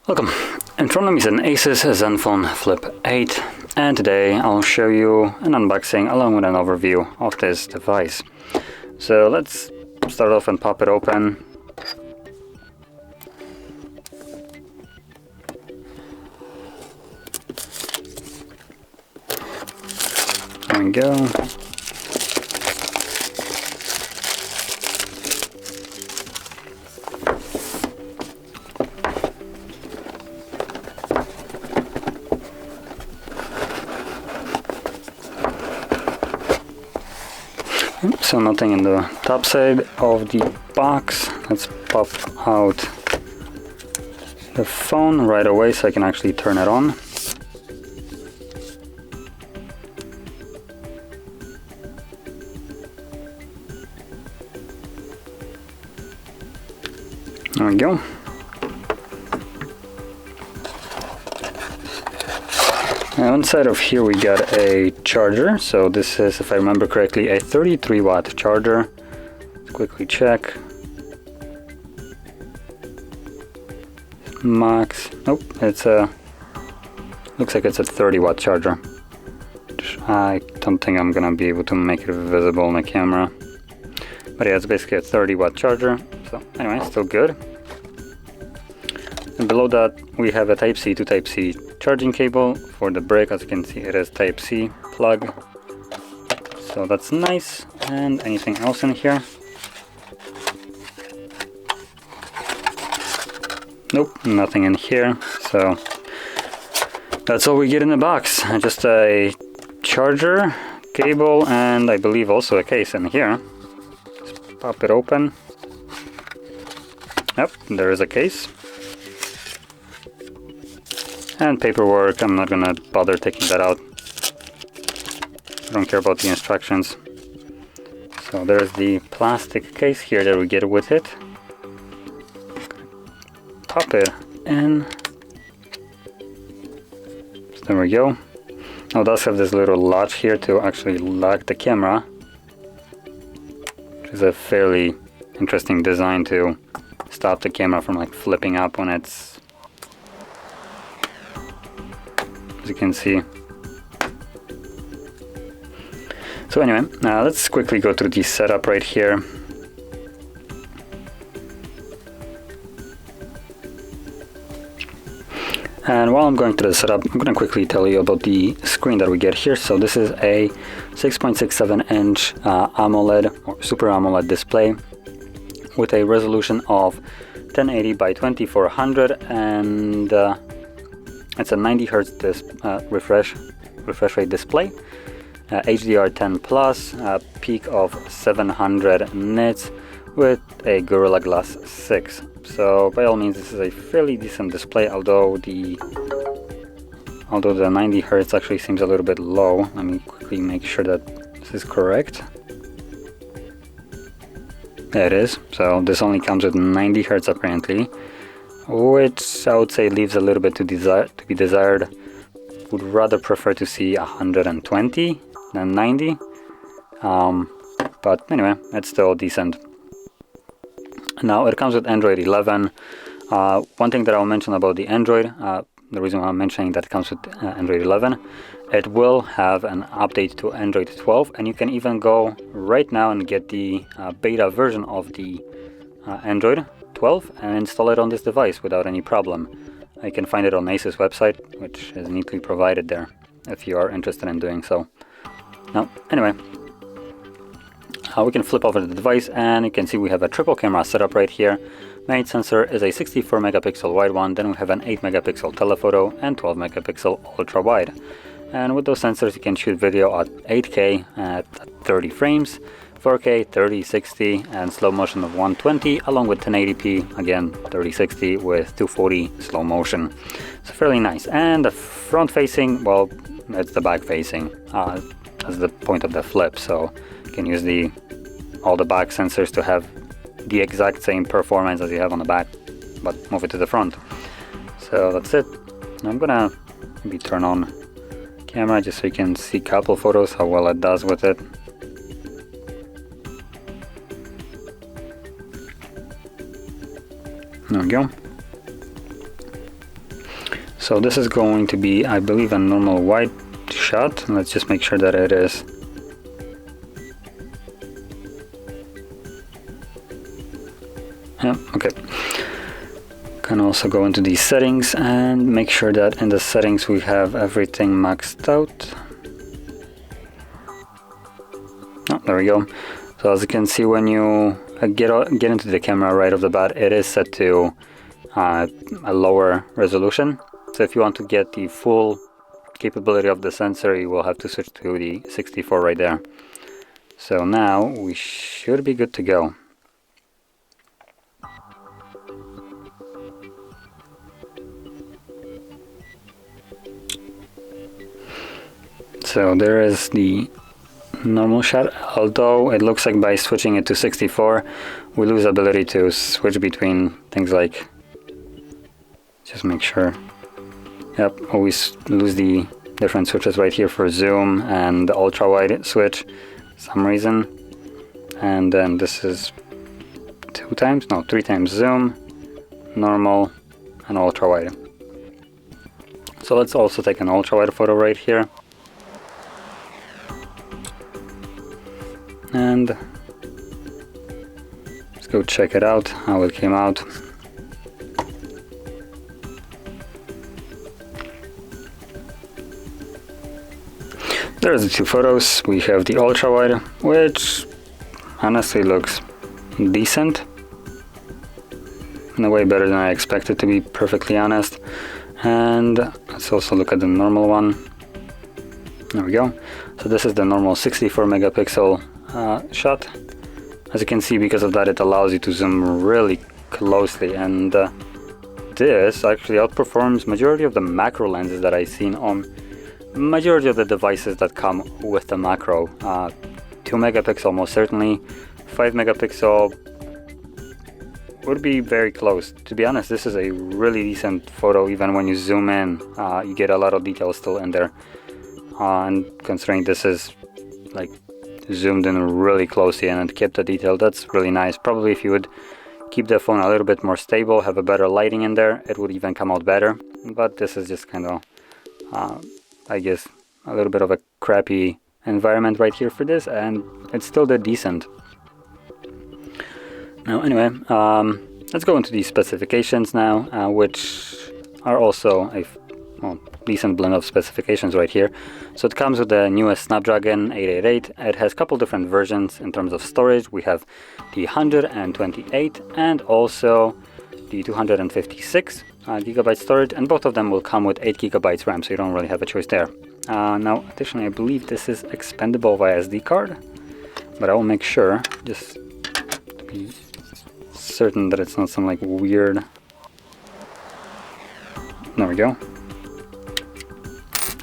Welcome. In front of me is an ASUS ZenFone Flip 8, and today I'll show you an unboxing along with an overview of this device. So let's start off and pop it open. There we go. So nothing in the top side of the box. Let's pop out the phone right away so I can actually turn it on. There we go. And inside of here we got a charger. So this is, if I remember correctly, a 33 watt charger. Let's quickly check. Max. Nope, it's a, looks like it's a 30 watt charger. I don't think I'm gonna be able to make it visible on the camera. But yeah, it's basically a 30 watt charger. So anyway, still good. And below that we have a Type-C to Type-C charging cable. For the brick, as you can see, it is Type-C plug. So that's nice. And anything else in here? Nope, nothing in here. So that's all we get in the box. Just a charger, cable, and I believe also a case in here. Just pop it open. Yep, there is a case. And paperwork, I'm not gonna bother taking that out. I don't care about the instructions. So there's the plastic case here that we get with it. Pop it in. So there we go. Now it does have this little latch here to actually lock the camera, which is a fairly interesting design to stop the camera from like flipping up when it's, as you can see. So anyway, let's quickly go through the setup right here. And while I'm going through the setup, I'm going to quickly tell you about the screen that we get here. So this is a 6.67 inch AMOLED or Super AMOLED display with a resolution of 1080 by 2400, and it's a 90 Hertz refresh rate display, HDR10 plus, peak of 700 nits with a Gorilla Glass 6. So by all means, this is a fairly decent display, although the 90 Hertz actually seems a little bit low. Let me quickly make sure that this is correct. There it is. So this only comes with 90 Hertz apparently, which I would say leaves a little bit to be desired. Would rather prefer to see 120 than 90. But anyway, it's still decent. Now it comes with Android 11. One thing that I'll mention about the Android, the reason why I'm mentioning that it comes with Android 11, it will have an update to Android 12, and you can even go right now and get the beta version of the Android 12 and install it on this device without any problem. You can find it on ASUS website, which is neatly provided there if you are interested in doing so. Now, anyway, we can flip over the device and you can see we have a triple camera setup right here. Main sensor is a 64 megapixel wide one, then we have an 8 megapixel telephoto and 12 megapixel ultra wide. And with those sensors you can shoot video at 8K at 30 frames, 4K, 30, 60, and slow motion of 120, along with 1080p, again 3060 with 240 slow motion. So fairly nice. And the front facing, well, it's the back facing. That's the point of the flip, so you can use all the back sensors to have the exact same performance as you have on the back, but move it to the front. So that's it. I'm gonna maybe turn on camera just so you can see a couple photos, how well it does with it. There we go. So this is going to be, I believe, a normal wide shot. Let's just make sure that it is. Yeah, okay. Can also go into these settings and make sure that in the settings we have everything maxed out. Oh, there we go. So as you can see, when you get into the camera right off the bat, it is set to a lower resolution. So if you want to get the full capability of the sensor, you will have to switch to the 64 right there. So now we should be good to go. So there is the normal shot, although it looks like by switching it to 64 we lose the ability to switch between things like, just make sure, yep, always lose the different switches right here for zoom and the ultra wide switch for some reason. And then this is 3 times zoom, normal, and ultra wide. So let's also take an ultra wide photo right here. And let's go check it out, how it came out. There's the 2 photos. We have the ultra wide, which honestly looks decent. In a way better than I expected, to be perfectly honest. And let's also look at the normal one. There we go. So this is the normal 64 megapixel shot. As you can see, because of that, it allows you to zoom really closely, and this actually outperforms majority of the macro lenses that I've seen on majority of the devices that come with the macro. 2 megapixel most certainly, 5 megapixel would be very close. To be honest, this is a really decent photo. Even when you zoom in, you get a lot of detail still in there. And considering this is like zoomed in really closely and it kept the detail, that's really nice. Probably if you would keep the phone a little bit more stable, have a better lighting in there, it would even come out better. But this is just kind of, I guess, a little bit of a crappy environment right here for this, and it still did decent. Now anyway, let's go into the specifications now, which are also a decent blend of specifications right here. So it comes with the newest Snapdragon 888. It has a couple different versions in terms of storage. We have the 128 and also the 256 gigabyte storage, and both of them will come with 8 gigabytes RAM, so you don't really have a choice there. Now additionally, I believe this is expandable via SD card, but I will make sure, just to be certain that it's not some like weird. There we go.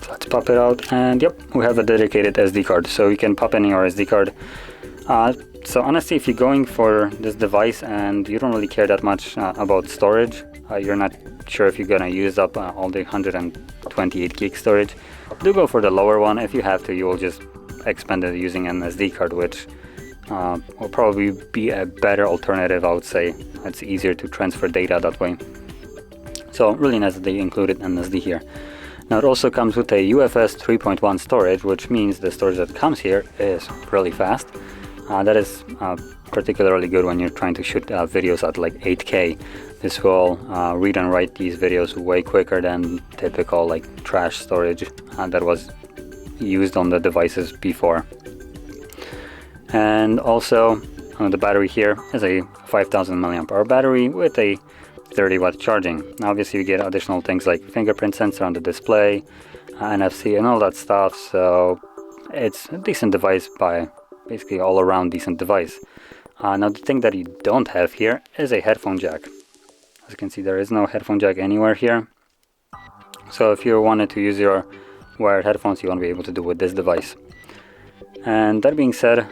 So let's pop it out, and yep, we have a dedicated SD card, so you can pop in your SD card. So honestly, if you're going for this device and you don't really care that much about storage, you're not sure if you're gonna use up all the 128 gig storage, do go for the lower one. If you have to, you will just expand it using an SD card, which will probably be a better alternative, I would say. It's easier to transfer data that way. So really nice that they included an SD here. Now it also comes with a UFS 3.1 storage, which means the storage that comes here is really fast. That is particularly good when you're trying to shoot videos at like 8K. This will read and write these videos way quicker than typical like trash storage that was used on the devices before. And also the battery here is a 5000 mAh battery with a 30 watt charging. Now, obviously you get additional things like fingerprint sensor on the display, NFC and all that stuff, so it's a decent device, by basically all around decent device. Now the thing that you don't have here is a headphone jack. As you can see, there is no headphone jack anywhere here. So if you wanted to use your wired headphones, you won't be able to do with this device. And that being said,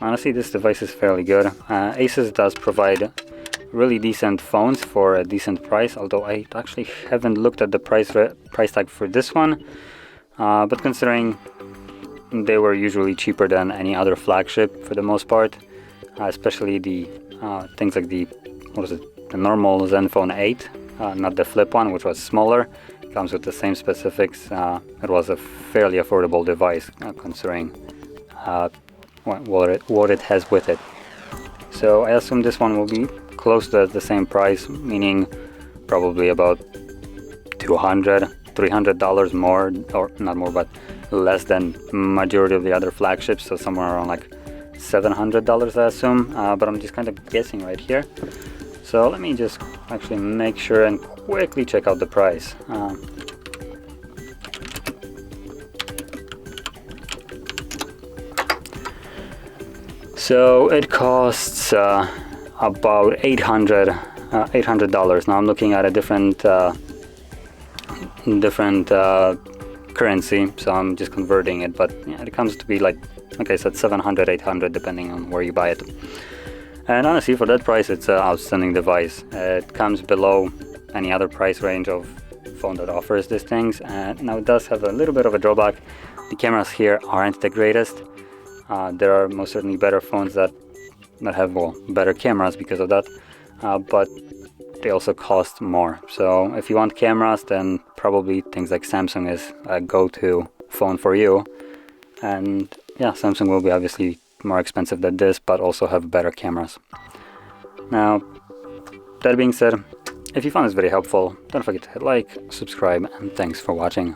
honestly this device is fairly good. ASUS does provide really decent phones for a decent price, although I actually haven't looked at the price tag for this one, but considering they were usually cheaper than any other flagship for the most part, especially the things like the what is it, the normal ZenFone 8, not the flip one, which was smaller. Comes with the same specifics. It was a fairly affordable device considering what it has with it. So I assume this one will be close to the same price, meaning probably about $300 more, or not more, but less than majority of the other flagships, so somewhere around like $700 I assume, but I'm just kind of guessing right here. So let me just actually make sure and quickly check out the price. So it costs about $800. Now I'm looking at a different currency, so I'm just converting it, but yeah, it comes to be like I said, 700, 800 depending on where you buy it. And honestly, for that price, it's an outstanding device. It comes below any other price range of phone that offers these things. And now it does have a little bit of a drawback. The cameras here aren't the greatest. There are most certainly better phones that have better cameras because of that, but they also cost more. So if you want cameras, then probably things like Samsung is a go-to phone for you. And yeah, Samsung will be obviously more expensive than this, but also have better cameras. Now, that being said, if you found this video helpful, don't forget to hit like, subscribe, and thanks for watching.